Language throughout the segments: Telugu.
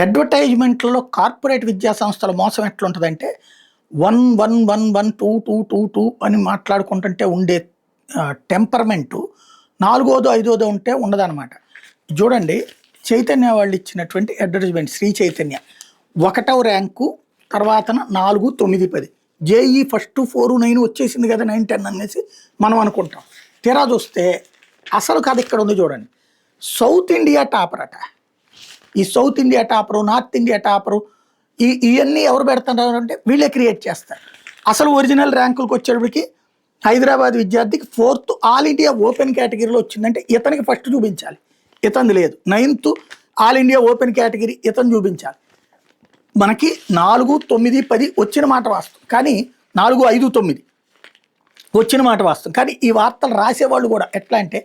అడ్వర్టైజ్మెంట్లలో కార్పొరేట్ విద్యా సంస్థల మోసం ఎట్లుంటుందంటే 1 1 1 1 2 2 2 2 అని మాట్లాడుకుంటుంటే ఉండే టెంపర్మెంటు నాలుగోదో ఐదోదో ఉంటే ఉండదన్నమాట. చూడండి, చైతన్య వాళ్ళు ఇచ్చినటువంటి అడ్వర్టైజ్మెంట్ శ్రీ చైతన్య 1వ ర్యాంకు తర్వాత 4, 9, 10 జేఈ ఫస్ట్ 4, 9 వచ్చేసింది కదా, 9, 10 అనేసి మనం అనుకుంటాం. తీరా చూస్తే అసలు కథ ఇక్కడ ఉంది చూడండి. సౌత్ ఇండియా టాపర్ అట. ఈ south India topper, north India topper, ఇవన్నీ ఎవరు పెడుతున్నారు అంటే వీళ్ళే క్రియేట్ చేస్తారు. అసలు ఒరిజినల్ ర్యాంకులకు వచ్చేటప్పటికి హైదరాబాద్ విద్యార్థికి 4th ఆల్ ఇండియా ఓపెన్ కేటగిరీలో వచ్చిందంటే ఇతనికి ఫస్ట్ చూపించాలి, ఇతనిది లేదు. 9th all India open category ఇతను చూపించాలి. మనకి 4, 9, 10 వచ్చిన మాట వాస్తవం, కానీ 4, 5, 9 వచ్చిన మాట వాస్తవం. కానీ ఈ వార్తలు రాసేవాళ్ళు కూడా ఎట్లా అంటే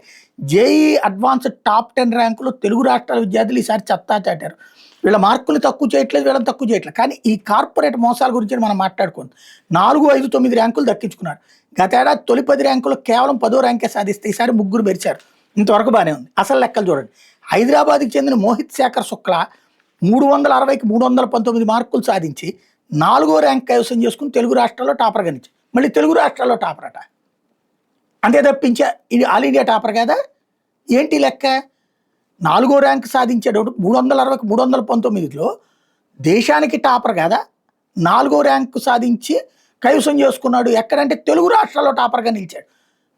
జేఈ అడ్వాన్స్డ్ టాప్ 10 ర్యాంకులు తెలుగు రాష్ట్రాల విద్యార్థులు ఈసారి చెత్తా చాటారు. వీళ్ళ మార్కులు తక్కువ చేయట్లేదు, వీళ్ళని తక్కువ చేయట్లేదు. కానీ ఈ కార్పొరేట్ మోసాల గురించి మనం మాట్లాడుకుందాం. 4, 5, 9 ర్యాంకులు దక్కించుకున్నారు. గతేడాది తొలి 10 ర్యాంకులు కేవలం 10వ ర్యాంకే సాధిస్తే ఈసారి 3 మెరిచారు. ఇంతవరకు బాగానే ఉంది. అసలు లెక్కలు చూడండి. హైదరాబాద్కి చెందిన మోహిత్ శేఖర్ శుక్లా 360కి 319 మార్కులు సాధించి 4వ ర్యాంక్ కైవసం చేసుకుని తెలుగు రాష్ట్రాల్లో టాపర్ గణించి మళ్ళీ తెలుగు రాష్ట్రాల్లో టాపర్ అట. అంతే తప్పించా ఇది ఆల్ ఇండియా టాపర్ కదా? ఏంటి లెక్క? 4వ ర్యాంక్ సాధించేటప్పుడు 360కి 319లో దేశానికి టాపర్ కదా, 4వ ర్యాంకు సాధించి కైవసం చేసుకున్నాడు. ఎక్కడంటే తెలుగు రాష్ట్రాల్లో టాపర్గా నిలిచాడు.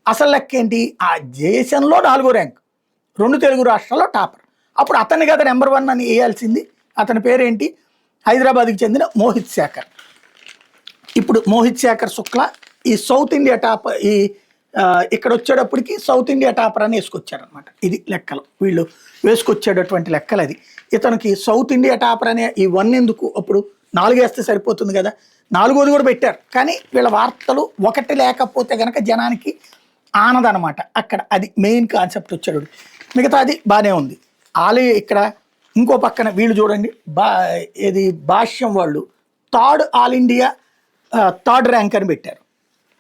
అసలు లెక్క ఏంటి? ఆ దేశంలో 4వ ర్యాంక్, 2 తెలుగు రాష్ట్రాల్లో టాపర్. అప్పుడు అతన్ని కదా నెంబర్ 1 అని వేయాల్సింది. అతని పేరేంటి? హైదరాబాద్కి చెందిన మోహిత్ శేఖర్. ఇప్పుడు మోహిత్ శేఖర్ శుక్లా ఈ సౌత్ ఇండియా టాపర్, ఈ ఇక్కడ వచ్చేటప్పటికి సౌత్ ఇండియా టాపర్ అని వేసుకొచ్చారనమాట. ఇది లెక్కలు వీళ్ళు వేసుకొచ్చేటటువంటి లెక్కలు. అది ఇతనికి సౌత్ ఇండియా టాపర్ అనే ఈ 1 ఎందుకు? అప్పుడు 4 వేస్తే సరిపోతుంది కదా, 4వది కూడా పెట్టారు. కానీ వీళ్ళ వార్తలు 1 లేకపోతే కనుక జనానికి ఆనదనమాట. అక్కడ అది మెయిన్ కాన్సెప్ట్ వచ్చాడు. మిగతా అది బాగానే ఉంది. ఇక్కడ ఇంకో పక్కన వీళ్ళు చూడండి, ఇది భాష్యం వాళ్ళు 3rd all India 3rd rank అని పెట్టారు.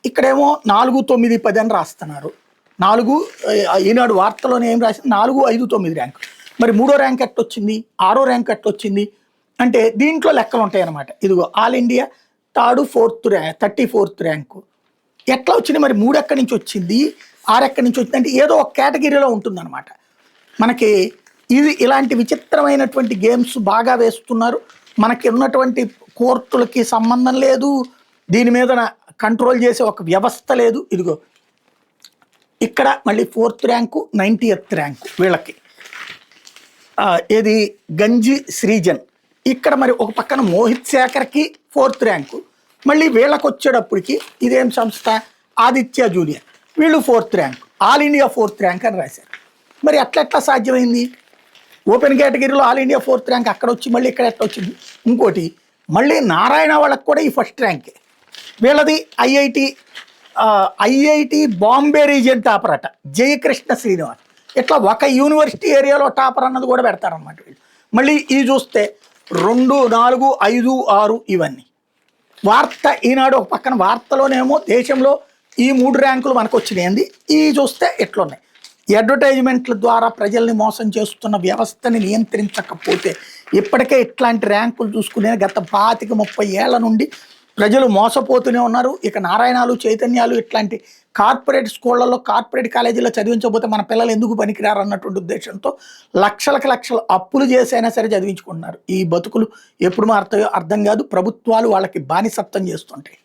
ఇక్కడేమో 4, 9, 10 అని రాస్తున్నారు. 4 ఈనాడు వార్తలోనే ఏం రాసింది? 4, 5, 9 ర్యాంకు. మరి 3వ ర్యాంక్ ఎట్టొచ్చింది, 6వ ర్యాంక్ ఎట్టొచ్చింది అంటే దీంట్లో లెక్కలు ఉంటాయి అన్నమాట. ఇదిగో all India 3rd, 4th rank, 34th rank ఎట్లా వచ్చింది? మరి 3 ఎక్కడి నుంచి వచ్చింది, 6 ఎక్కడి నుంచి వచ్చింది అంటే ఏదో ఒక కేటగిరీలో ఉంటుందన్నమాట. మనకి ఇది ఇలాంటి విచిత్రమైనటువంటి గేమ్స్ బాగా వేస్తున్నారు. మనకి ఉన్నటువంటి కోర్టులకి సంబంధం లేదు, దీని మీద కంట్రోల్ చేసే ఒక వ్యవస్థ లేదు. ఇదిగో ఇక్కడ మళ్ళీ 4th ర్యాంకు, 90th ర్యాంకు వీళ్ళకి. ఇది గంజి శ్రీజన్. ఇక్కడ మరి ఒక పక్కన మోహిత్ శేఖర్కి 4th ర్యాంకు, మళ్ళీ వీళ్ళకి వచ్చేటప్పటికి ఇదేం సంస్థ? ఆదిత్య జూనియర్. వీళ్ళు 4th rank, all India 4th rank అని రాశారు. మరి అట్లా సాధ్యమైంది? ఓపెన్ కేటగిరీలో ఆల్ ఇండియా 4th ర్యాంక్ అక్కడ వచ్చి మళ్ళీ ఇక్కడ ఎట్లా వచ్చింది? ఇంకోటి మళ్ళీ నారాయణ వాళ్ళకి కూడా ఈ 1st ర్యాంకే. వీళ్ళది ఐఐటి బాంబే రీజియన్ టాపర్ అట, జయకృష్ణ శ్రీనివాస్. ఇట్లా ఒక యూనివర్సిటీ ఏరియాలో టాపర్ అన్నది కూడా పెడతారన్నమాట వీళ్ళు. మళ్ళీ ఇవి చూస్తే 2, 4, 5, 6 ఇవన్నీ వార్త. ఈనాడు ఒక పక్కన వార్తలోనేమో దేశంలో ఈ 3 ర్యాంకులు మనకు వచ్చినాయండి. ఇవి చూస్తే ఎట్లున్నాయి? అడ్వర్టైజ్మెంట్ల ద్వారా ప్రజల్ని మోసం చేస్తున్న వ్యవస్థని నియంత్రించకపోతే ఇప్పటికే ఇట్లాంటి ర్యాంకులు చూసుకునే గత 25-30 ఏళ్ల నుండి ప్రజలు మోసపోతూనే ఉన్నారు. ఇక నారాయణాలు, చైతన్యాలు ఇట్లాంటి కార్పొరేట్ స్కూళ్ళల్లో, కార్పొరేట్ కాలేజీలో చదివించకపోతే మన పిల్లలు ఎందుకు పనికిరారు అన్నటువంటి ఉద్దేశంతో లక్షలు అప్పులు చేసైనా సరే చదివించుకుంటున్నారు. ఈ బతుకులు ఎప్పుడు మారుతాయో అర్థం కాదు. ప్రభుత్వాలు వాళ్ళకి బానిసత్వం చేస్తుంటాయి.